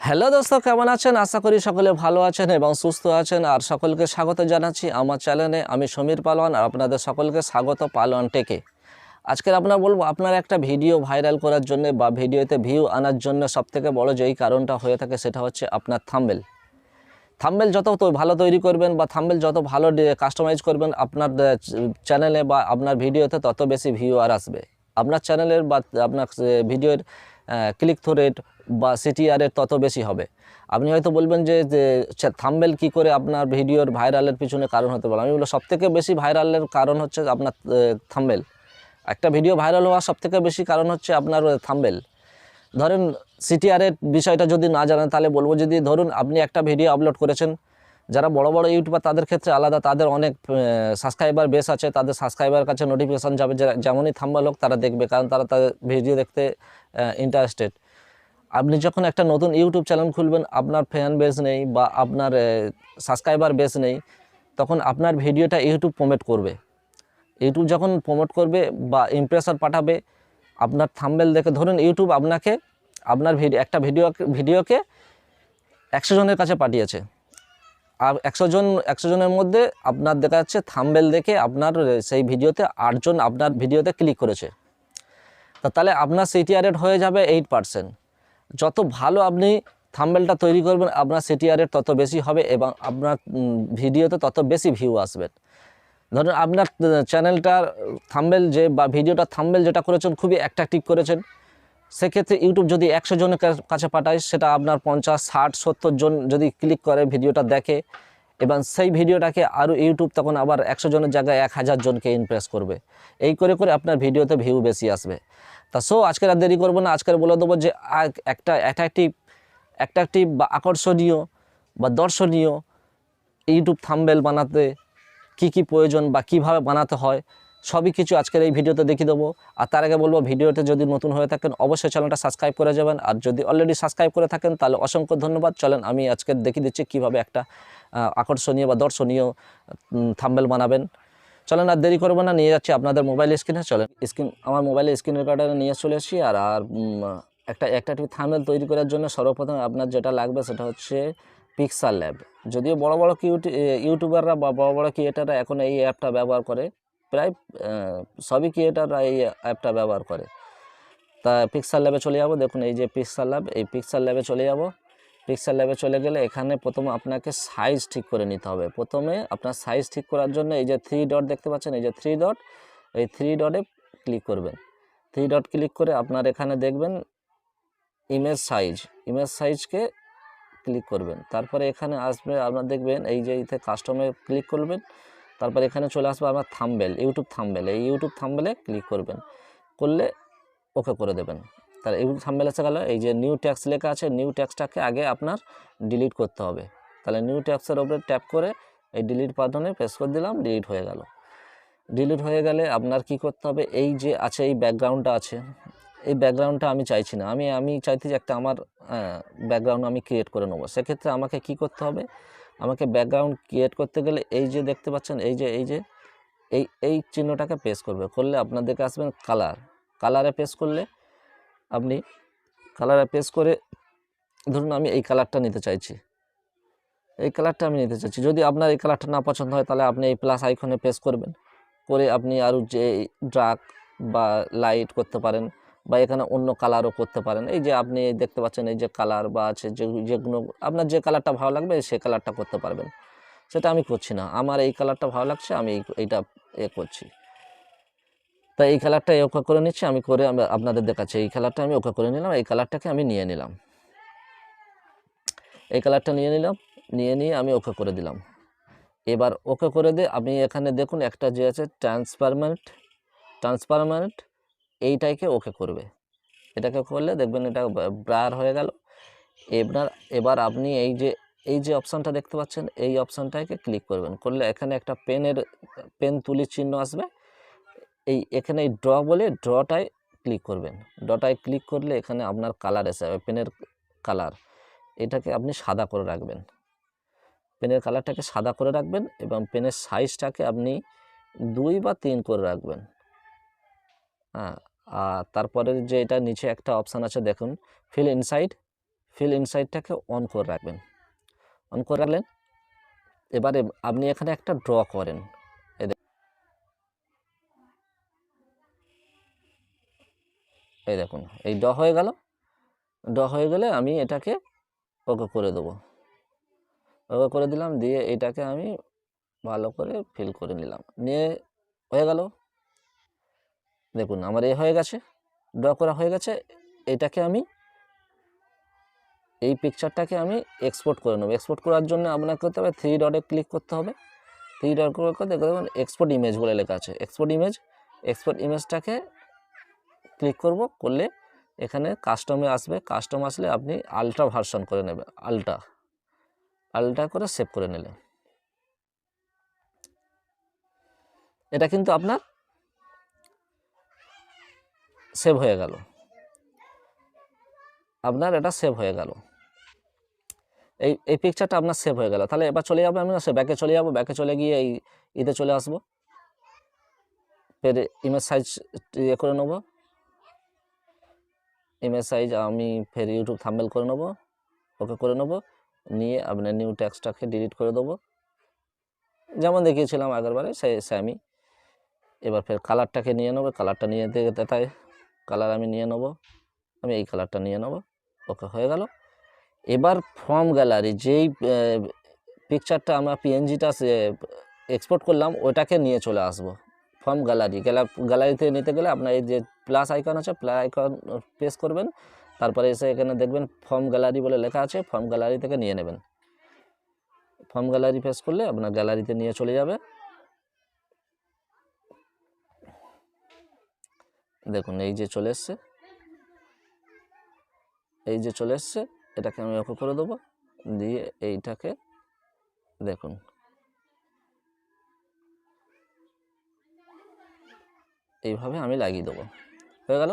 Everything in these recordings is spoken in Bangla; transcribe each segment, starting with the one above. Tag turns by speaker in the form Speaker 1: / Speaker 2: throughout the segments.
Speaker 1: হ্যালো দোস্ত, কেমন আছেন? আশা করি সকলে ভালো আছেন এবং সুস্থ আছেন। আর সকলকে স্বাগত জানাচ্ছি আমার চ্যানেলে। আমি সমীর পালোয়ান আর আপনাদের সকলকে স্বাগত পালোয়ান টেকে। আজকের বলবো আপনার একটা ভিডিও ভাইরাল করার জন্য বা ভিডিওতে ভিউ আনার জন্য সবথেকে বড় যেই কারণটা হয়ে থাকে সেটা হচ্ছে আপনার থাম্বনেল। থাম্বনেল যত ভালো তৈরি করবেন বা থাম্বনেল যত ভালো কাস্টমাইজ করবেন আপনার চ্যানেলে বা আপনার ভিডিওতে তত বেশি ভিউয়ার আসবে। আপনার চ্যানেলের বা আপনার ভিডিওর ক্লিক থ্রু রেট বা সিটিআরের তত বেশি হবে। আপনি হয়তো বলবেন যে থাম্বনেল কী করে আপনার ভিডিওর ভাইরালের পিছনে কারণ হতে পারে। আমি বলবো সবথেকে বেশি ভাইরালের কারণ হচ্ছে আপনার থাম্বনেল। একটা ভিডিও ভাইরাল হওয়ার সবথেকে বেশি কারণ হচ্ছে আপনার থাম্বনেল। ধরেন সিটিআরের বিষয়টা যদি না জানেন তাহলে বলবো, যদি ধরুন আপনি একটা ভিডিও আপলোড করেছেন, যারা বড় বড় ইউটিউবার তাদের ক্ষেত্রে আলাদা, তাদের অনেক সাবস্ক্রাইবার বেস আছে, তাদের সাবস্ক্রাইবার কাছে নোটিফিকেশান যাবে, যেমনই থাম্বনেল হোক তারা দেখবে, কারণ তারা তাদের ভিডিও দেখতে ইন্টারেস্টেড। আপনি যখন একটা নতুন ইউটিউব চ্যানেল খুলবেন, আপনার ফ্যান বেস নেই বা আপনার সাবস্ক্রাইবার বেস নেই, তখন আপনার ভিডিওটা ইউটিউব প্রমোট করবে। ইউটিউব যখন প্রমোট করবে বা ইমপ্রেশন পাঠাবে আপনার থাম্বনেল দেখে, ধরুন ইউটিউব আপনাকে আপনার একটা ভিডিওকে 100 জনের কাছে পাঠিয়েছে, আর 100 জনের মধ্যে আপনার দেখা যাচ্ছে থাম্বনেল দেখে আপনার সেই ভিডিওতে 8 জন আপনার ভিডিওতে ক্লিক করেছে। তাহলে আপনার সিটিআর রেট হয়ে যাবে 8%। যত ভালো আপনি থাম্বনেলটা তৈরি করবেন আপনার সিটিআর রেট তত বেশি হবে এবং আপনার ভিডিওতে তত বেশি ভিউ আসবে। ধরুন আপনার চ্যানেলটার থাম্বনেল যে বা ভিডিওটা থাম্বনেল যেটা করেছেন খুবই অ্যাট্রাকটিভ করেছেন, সেক্ষেত্রে ইউটিউব যদি 100 জনের কাছে পাঠায়, সেটা আপনার 50, 60, 70 জন যদি ক্লিক করে ভিডিওটা দেখে, এবং সেই ভিডিওটাকে আরও ইউটিউব তখন আবার 100 জনের জায়গায় 1000 জনকে ইমপ্রেস করবে। এই করে করে আপনার ভিডিওতে ভিউ বেশি আসবে। তা আজকের আর দেরি করবো না, আজকের বলে দেবো যে একটা অ্যাট্রাকটিভ বা আকর্ষণীয় বা দর্শনীয় ইউটিউব থাম্বনেল বানাতে কি কি প্রয়োজন বা কিভাবে বানাতে হয় সবই কিছু আজকের এই ভিডিওতে দেখিয়ে দেবো। আর তার আগে বলবো, ভিডিওতে যদি নতুন হয়ে থাকেন অবশ্যই চ্যানেলটা সাবস্ক্রাইব করে যাবেন, আর যদি অলরেডি সাবস্ক্রাইব করে থাকেন তাহলে অসংখ্য ধন্যবাদ। চলেন আমি আজকে দেখিয়ে দিচ্ছি কীভাবে একটা আকর্ষণীয় বা দর্শনীয় থাম্বনেল বানাবেন। চলেন আর দেরি করবো না, নিয়ে যাচ্ছি আপনাদের মোবাইল স্ক্রিনে। চলেন আমার মোবাইলে স্ক্রিন রেকর্ডারে নিয়ে চলে এসেছি। আর একটা থাম্বনেল তৈরি করার জন্য সর্বপ্রথম আপনার যেটা লাগবে সেটা হচ্ছে পিক্সেল ল্যাব। যদিও বড় বড় ইউটিউবাররা বা বড় বড় ক্রিয়েটাররা এখন এই অ্যাপটা ব্যবহার করে, প্রায় সবই ক্রিয়েটাররা এই অ্যাপটা ব্যবহার করে। তা পিক্সেল ল্যাবে চলে যাব। দেখুন এই যে পিক্সেল ল্যাব, এই পিক্সেল ল্যাবে চলে যাব। পিক্সেল ল্যাবে চলে গেলে এখানে প্রথমে আপনাকে সাইজ ঠিক করে নিতে হবে। প্রথমে আপনার সাইজ ঠিক করার জন্য এই যে 3 ডট দেখতে পাচ্ছেন, এই যে 3 ডট, এই 3 ডটে ক্লিক করবেন। 3 ডট ক্লিক করে আপনার এখানে দেখবেন ইমেজ সাইজকে ক্লিক করবেন। তারপরে এখানে আসবে আপনার দেখবেন এই যে এতে কাস্টমে ক্লিক করবেন। তারপর এখানে চলে আসবে আপনার থাম্বনেল, ইউটিউব থাম্বনেল। এই ইউটিউব থাম্বনেলে ক্লিক করবেন, করলে ওকে করে দেবেন। তার ইউটিউব থাম্বনেল এসে গেল। এই যে নিউ ট্যাক্স লেখা আছে, নিউ ট্যাক্সটাকে আগে আপনার ডিলিট করতে হবে। তাহলে নিউ ট্যাক্সের উপরে ট্যাপ করে এই ডিলিট বাটনে প্রেস করে দিলাম, ডিলিট হয়ে গেল। ডিলিট হয়ে গেলে আপনার কি করতে হবে, এই যে আছে এই ব্যাকগ্রাউন্ডটা আছে, এই ব্যাকগ্রাউন্ডটা আমি চাইছি না, আমি চাইছি যে একটা আমার ব্যাকগ্রাউন্ড আমি ক্রিয়েট করে নেবো। সেক্ষেত্রে আমাকে কি করতে হবে, আমাকে ব্যাকগ্রাউন্ড ক্রিয়েট করতে গেলে এই যে দেখতে পাচ্ছেন এই চিহ্নটাকে প্রেস করলে আপনাদেরকে আসবেন কালারে প্রেস করলে আপনি কালারে প্রেস করে ধরুন আমি এই কালারটা নিতে চাইছি, যদি আপনার এই কালারটা না পছন্দ হয় তাহলে আপনি এই প্লাস আইকনে প্রেস করবেন, করে আপনি আরও যে ডার্ক বা লাইট করতে পারেন বা এখানে অন্য কালারও করতে পারেন। এই যে আপনি দেখতে পাচ্ছেন এই যে কালার বা আছে যেগুলো আপনার যে কালারটা ভালো লাগবে সেই কালারটা করতে পারবেন। সেটা আমি করছি না, আমার এই কালারটা ভালো লাগছে, আমি এইটা করছি। তাই এই কালারটা ওকে করে নিচ্ছি, আমি আপনাদের দেখাচ্ছি। এই কালারটা আমি ওকে করে নিলাম, এই কালারটাকে আমি নিয়ে নিলাম, এই কালারটা নিয়ে নিয়ে আমি ওকে করে দিলাম। এবার ওকে করে দিয়ে আপনি এখানে দেখুন একটা যে আছে ট্রান্সপারমেন্ট, এইটাকে ওকে করবে। এটাকে করলে দেখবেন এটা ব্লার হয়ে গেল। এবার আপনি এই যে অপশানটা দেখতে পাচ্ছেন, এই অপশানটাকে ক্লিক করবেন, করলে এখানে একটা পেন তুলির চিহ্ন আসবে। এখানে এই ড্রটায় ক্লিক করবেন। ড্রটায় ক্লিক করলে এখানে আপনার কালার এসে যাবে, পেনের কালার। এটাকে আপনি সাদা করে রাখবেন, পেনের কালারটাকে সাদা করে রাখবেন এবং পেনের সাইজটাকে আপনি 2 বা 3 করে রাখবেন। হ্যাঁ, আর তারপরে যে এটা নিচে একটা অপশান আছে দেখুন, ফিল ইনসাইড, ফিল ইনসাইডটাকে অন করে রাখবেন। অন করে রাখলেন, এবারে আপনি এখানে একটা ড্র করেন। এই দেখুন এই ড্র হয়ে গেল। ড্র হয়ে গেলে আমি এটাকে ওকে করে দেবো। ওকে করে দিলাম, দিয়ে এটাকে আমি ভালো করে ফিল করে নিলাম, নিয়ে হয়ে গেল। দেখুন আমার এ হয়ে গেছে, ড্র করা হয়ে গেছে। এটাকে আমি এই পিকচারটাকে আমি এক্সপোর্ট করে নেব। এক্সপোর্ট করার জন্য আপনাকে করতে হবে 3 ডটে ক্লিক করতে হবে। 3 ডট করে দেখবেন এক্সপোর্ট ইমেজ বলে লেখা আছে, এক্সপোর্ট ইমেজ। এক্সপোর্ট ইমেজটাকে ক্লিক করব, করলে এখানে কাস্টমে আসবে। কাস্টম আসলে আপনি আলট্রা ভার্সন করে নেবেন, আলট্রা করে সেভ করে নিলেন। এটা কিন্তু আপনার সেভ হয়ে গেল, আপনার এটা সেভ হয়ে গেল। এই পিকচারটা আপনার সেভ হয়ে গেল। তাহলে এবার চলে যাবো, আমি ব্যাকে চলে যাবো। ব্যাকে চলে গিয়ে এই ইতে চলে আসবো, ফের ইমেজ সাইজ ইয়ে করে নেবো। ইমেজ সাইজ আমি ফের ইউটিউব থাম্বনেল করে নেবো, ওকে করে নেবো। নিয়ে আপনার নিউ টেক্সটটাকে ডিলিট করে দেবো, যেমন দেখিয়েছিলাম আগেরবারে আমি। এবার ফের কালারটাকে নিয়ে নেবো, কালারটা নিয়ে তাই কালার আমি নিয়ে নেবো, আমি এই কালারটা নিয়ে নেবো। ওকে হয়ে গেল। এবার ফ্রম গ্যালারি যেই পিকচারটা আমরা পিএনজিটা এক্সপোর্ট করলাম ওটাকে নিয়ে চলে আসবো ফ্রম গ্যালারিতে নিতে গেলে আপনার এই যে প্লাস আইকন আছে, প্লাস আইকন প্রেস করবেন। তারপরে এসে এখানে দেখবেন ফ্রম গ্যালারি বলে লেখা আছে, ফ্রম গ্যালারি থেকে নিয়ে নেবেন। ফ্রম গ্যালারি প্রেস করলে আপনার গ্যালারিতে নিয়ে চলে যাবে। দেখুন এই যে চলে এসছে, এই যে চলে এসছে। এটাকে আমি ওকে করে দেবো, দিয়ে এইটাকে দেখুন এইভাবে আমি লাগিয়ে দেবো। হয়ে গেল,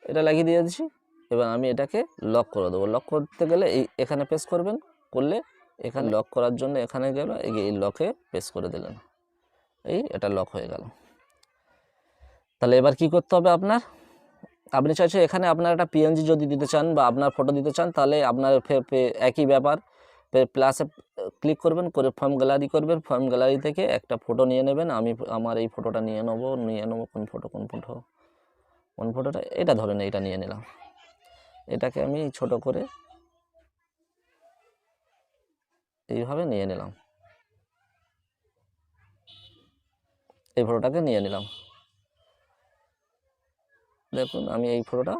Speaker 1: এটা লাগিয়ে দিয়ে দিচ্ছি। এবার আমি এটাকে লক করে দেবো। লক করতে গেলে এখানে প্রেস করবেন, করলে এখানে লক করার জন্য এখানে গেল, এই লকে প্রেস করে দিলেন, এটা লক হয়ে গেল। তাহলে এবার কি করতে হবে আপনার, আপনি চাইছেন এখানে আপনার একটা পিএনজি যদি দিতে চান বা আপনার ফটো দিতে চান, তাহলে আপনার একই ব্যাপার, প্লাসে ক্লিক করবেন, করে ফর্ম গ্যালারি করবেন। ফর্ম গ্যালারি থেকে একটা ফটো নিয়ে নেবেন। আমি আমার এই ফটোটা নিয়ে নেবো। কোন ফটোটা, এটা ধরেন এইটা নিয়ে নিলাম। এটাকে আমি ছোট করে এইভাবে নিয়ে নিলাম, এই ফটোটাকে নিয়ে নিলাম। দেখুন আমি এই ফটোটা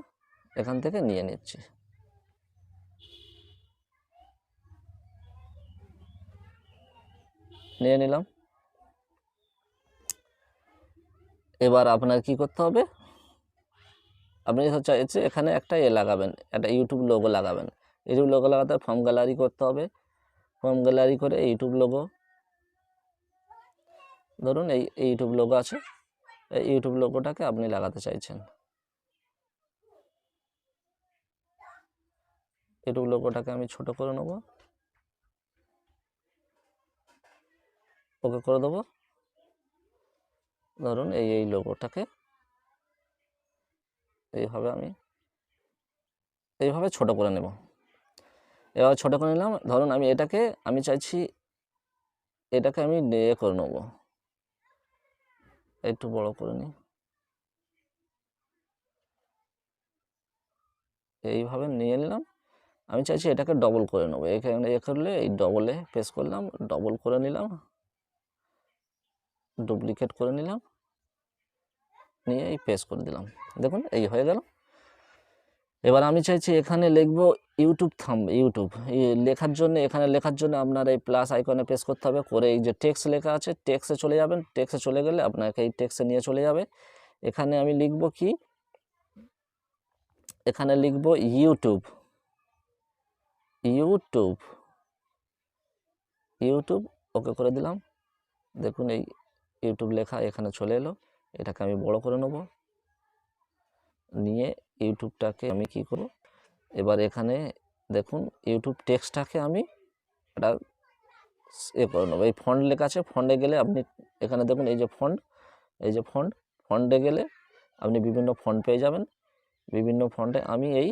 Speaker 1: এখান থেকে নিয়ে নিচ্ছি। নিয়ে নিলাম। এবার আপনার কি করতে হবে, আপনি চাইছে এখানে একটা লাগাবেন, একটা ইউটিউব লোগো লাগাবেন। ইউটিউব লোগো লাগাতে ফর্ম গ্যালারি করতে হবে। ফর্ম গ্যালারি করে ইউটিউব লোগো, ধরুন এই ইউটিউব লোগো আছে, এই ইউটিউব লোগোটাকে আপনি লাগাতে চাইছেন। ইউটিউব লোগোটাকে আমি ছোট করে নেব, ওকে করে দেবো। ধরুন এই লোগোটাকে এইভাবে ছোট করে নেব। এবার ছোট করে নিলাম। ধরুন আমি চাইছি এটাকে আমি করে নেব, একটু বড় করে নিই। এইভাবে নিয়ে নিলাম। আমি চাইছি এটাকে ডবল করে নেবো। এখানে করলে এই ডবলে প্রেস করলাম, ডবল করে নিলাম, ডুপ্লিকেট করে নিলাম, নিয়ে এই পেস্ট করে দিলাম। দেখুন এই হয়ে গেল। এবার আমি চাইছি এখানে লিখব ইউটিউব এখানে লেখার জন্য আপনার এই প্লাস আইকনে প্রেস করতে হবে, করে এই যে টেক্সট লেখা আছে টেক্সটে চলে যাবেন। টেক্সটে চলে গেলে আপনাকে এই টেক্সটে নিয়ে চলে যাবে। এখানে আমি লিখব কি, এখানে লিখব ইউটিউব ওকে করে দিলাম। দেখুন এই ইউটিউব লেখা এখানে চলে এলো। এটাকে আমি বড় করে নেব, নিয়ে ইউটিউবটাকে আমি কি করব, এবার এখানে দেখুন ইউটিউব টেক্সটটাকে আমি এটা করে নেবো। এই ফন্ট লেখা আছে, ফন্টে গেলে আপনি এখানে দেখুন এই যে ফন্টে গেলে আপনি বিভিন্ন ফন্ট পেয়ে যাবেন। বিভিন্ন ফন্টে আমি এই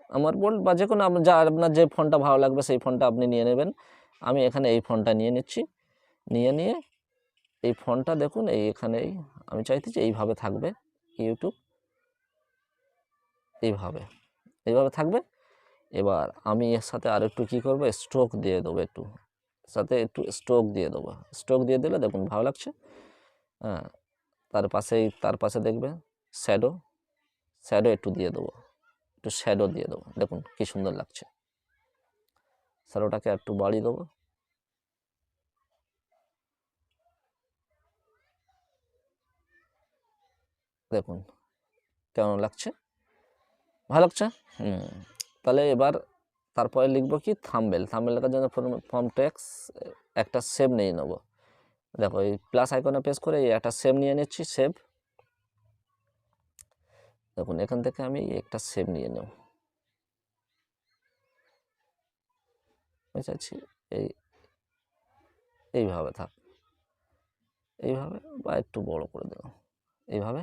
Speaker 1: আমার বোল্ড বা যে কোনো যা আপনার যে ফন্টটা ভালো লাগবে সেই ফন্টটা আপনি নিয়ে নেবেন। আমি এখানে এই ফন্টটা নিয়ে নিচ্ছি, নিয়ে এই ফন্টটা দেখুন এখানে আমি চাইতেছি এইভাবে থাকবে, ইউটিউব এইভাবে থাকবে। এবার আমি এর সাথে আর একটু কী করবো, স্ট্রোক দিয়ে দেবো, একটু স্ট্রোক দিয়ে দেবো। স্ট্রোক দিয়ে দিলে দেখুন ভালো লাগছে। হ্যাঁ, তার পাশে দেখবে শ্যাডো একটু দিয়ে দেবো, একটু শ্যাডো দিয়ে দেবো, দেখুন কি সুন্দর লাগছে। শ্যাডোটাকে একটু বাড়িয়ে দেবো, দেখুন কেমন লাগছে, ভালো লাগছে। তাহলে এবার তারপরে লিখবো কি থাম্বনেল লেখার জন্য ফর্ম টেক্স একটা সেভ নিয়ে নেবো। দেখো এই প্লাস আইকনে প্রেস করে এই একটা সেভ নিয়ে নিচ্ছি, সেভ। দেখুন এখান থেকে আমি একটা সেভ নিয়ে নেব, বুঝতে এইভাবে থাক, এইভাবে বা একটু বড় করে দেব, এইভাবে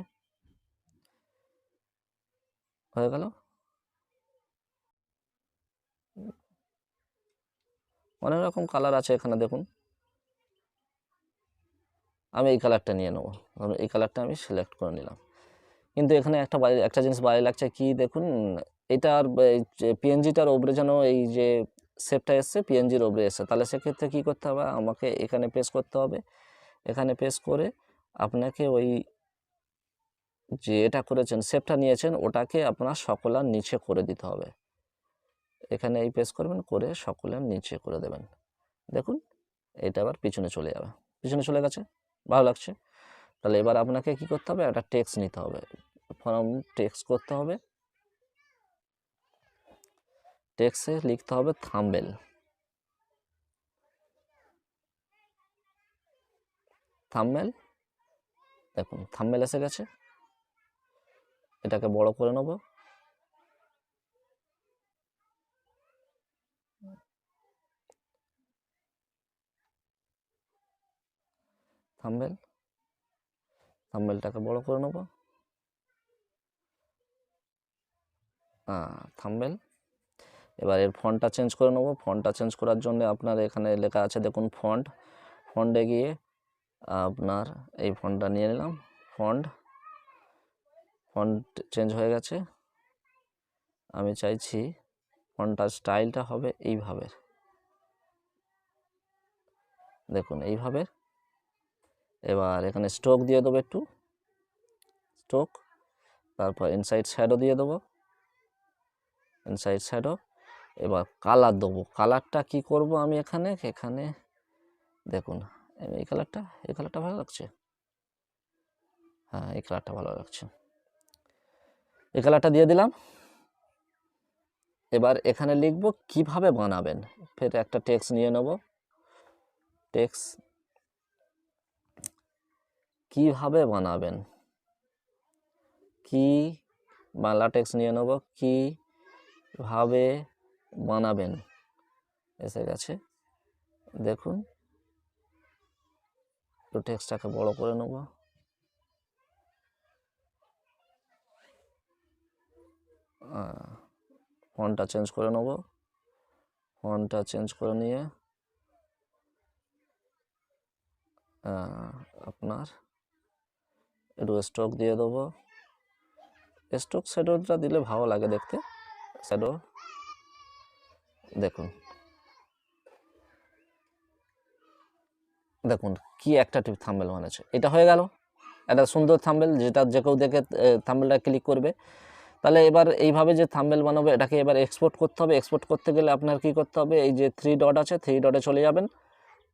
Speaker 1: হয়ে গেল। অনেক রকম কালার আছে এখানে দেখুন, আমি এই কালারটা নিয়ে নেবো, এই কালারটা আমি সিলেক্ট করে নিলাম। কিন্তু এখানে একটা জিনিস বাইরে লাগছে কি দেখুন, এটার পিএনজিটার ওপরে যেন এই যে শেপটা এসছে পিএনজির ওপরে এসছে, তাহলে সেক্ষেত্রে কী করতে হবে, আমাকে এখানে পেস্ট করতে হবে। এখানে পেস্ট করে আপনাকে ওই যে এটা করেছেন শেপটা নিয়েছেন ওটাকে আপনার সকলার নিচে করে দিতে হবে। এখানে এই পেস্ট করবেন, করে সকলের নিচে করে দেবেন। দেখুন এটা আবার পিছনে চলে যাবে, পিছনে চলে গেছে, ভালো লাগছে। তাহলে এবার আপনাকে কি করতে হবে, একটা টেক্সট নিতে হবে, ফর্ম টেক্সট করতে হবে। টেক্সটে লিখতে হবে থাম্বনেল, দেখুন থাম্বনেল এসে গেছে। এটাকে বড় করে নেব, থাম্বনেলটাকে বড় করে নেব। থাম্বনেল, এবার এর ফন্টটা চেঞ্জ করে নেব। ফন্টটা চেঞ্জ করার জন্য আপনার এখানে লেখা আছে দেখুন ফন্টে গিয়ে আপনার এই ফন্টটা নিয়ে নিলাম। ফন্ট চেঞ্জ হয়ে গেছে। আমি চাইছি ফন্টটার স্টাইলটা হবে এইভাবে, দেখুন এইভাবে। এবার এখানে স্ট্রোক দিয়ে দেবো, একটু স্ট্রোক, তারপর ইনসাইড শ্যাডো দিয়ে দেবো, ইনসাইড শ্যাডো। এবার কালার দেবো, কালারটা কি করব আমি এখানে দেখুন এই কালারটা ভালো লাগছে। হ্যাঁ এই কালারটা ভালো লাগছে, এই কালারটা দিয়ে দিলাম। এবার এখানে লিখব কিভাবে বানাবেন, ফের একটা টেক্সট নিয়ে নেব, টেক্সট কিভাবে বানাবেন, কি বাংলা টেক্সট নিয়ে নেব, কিভাবে বানাবেন, এসে গেছে। দেখুন তো টেক্সটটাকে বড় করে নেব, ফন্টটা চেঞ্জ করে নেব। ফন্টটা চেঞ্জ করে নিয়ে আপনার একটু স্ট্রোক দিয়ে দেবো। স্ট্রোক শ্যাডোটা দিলে ভালো লাগে দেখতে, শ্যাডো। দেখুন কি একটা থাম্বনেল বানাচ্ছে, এটা হয়ে গেল একটা সুন্দর থাম্বনেল, যেটা যে কেউ দেখে থাম্বনেলটা ক্লিক করবে। তাহলে এবার এইভাবে যে থাম্বনেল বানাবো এটাকে এবার এক্সপোর্ট করতে হবে। এক্সপোর্ট করতে গেলে আপনার কি করতে হবে, এই যে 3 ডট আছে 3 ডটে চলে যাবেন।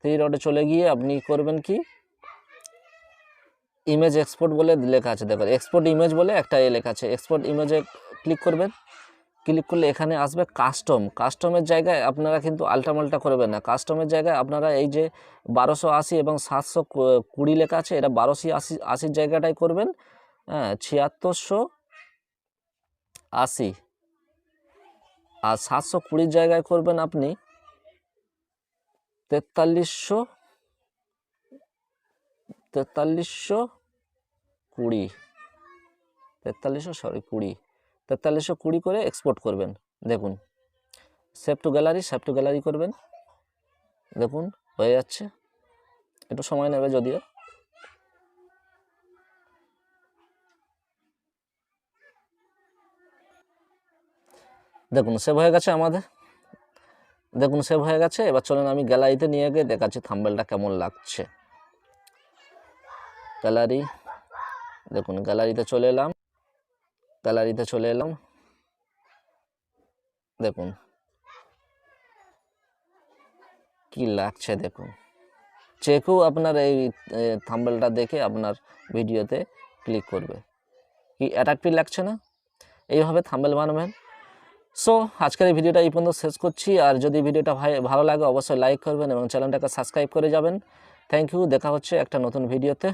Speaker 1: 3 ডটে চলে গিয়ে আপনি করবেন কি, ইমেজ এক্সপোর্ট বলে লেখা আছে, দেখুন এক্সপোর্ট ইমেজ বলে একটা লেখা আছে, এক্সপোর্ট ইমেজে ক্লিক করবেন। ক্লিক করলে এখানে আসবে কাস্টমের জায়গায় আপনারা কিন্তু আল্টামাল্টা করবেন না। কাস্টমের জায়গায় আপনারা এই যে 1280 এবং 720 লেখা আছে, এটা 1280 জায়গাটাই করবেন। হ্যাঁ 7680, আর 720 জায়গায় করবেন আপনি 4320 করে এক্সপোর্ট করবেন। দেখুন সেভ টু গ্যালারি করবেন। দেখুন হয়ে যাচ্ছে, একটু সময় নেবে যদিও। দেখুন সেভ হয়ে গেছে আমাদের, দেখুন সেভ হয়ে গেছে। এবার চলুন আমি গ্যালারিতে নিয়ে গিয়ে দেখাচ্ছি থাম্বনেলটা কেমন লাগছে। গ্যালারি, দেখুন গ্যালারিতে চলে এলাম, দেখুন কি লাগছে। দেখুন যে কেউ আপনার এই থাম্বনেলটা দেখে আপনার ভিডিওতে ক্লিক করবে। কি অ্যাট্রাক্টিভ লাগছে না? এইভাবে থাম্বনেল বানাবেন। সো আজকের এই ভিডিওটা এই পর্যন্ত শেষ করছি। আর যদি ভিডিওটা ভালো লাগে অবশ্যই লাইক করবেন এবং চ্যানেলটাকে সাবস্ক্রাইব করে যাবেন। থ্যাংক ইউ, দেখা হচ্ছে একটা নতুন ভিডিওতে।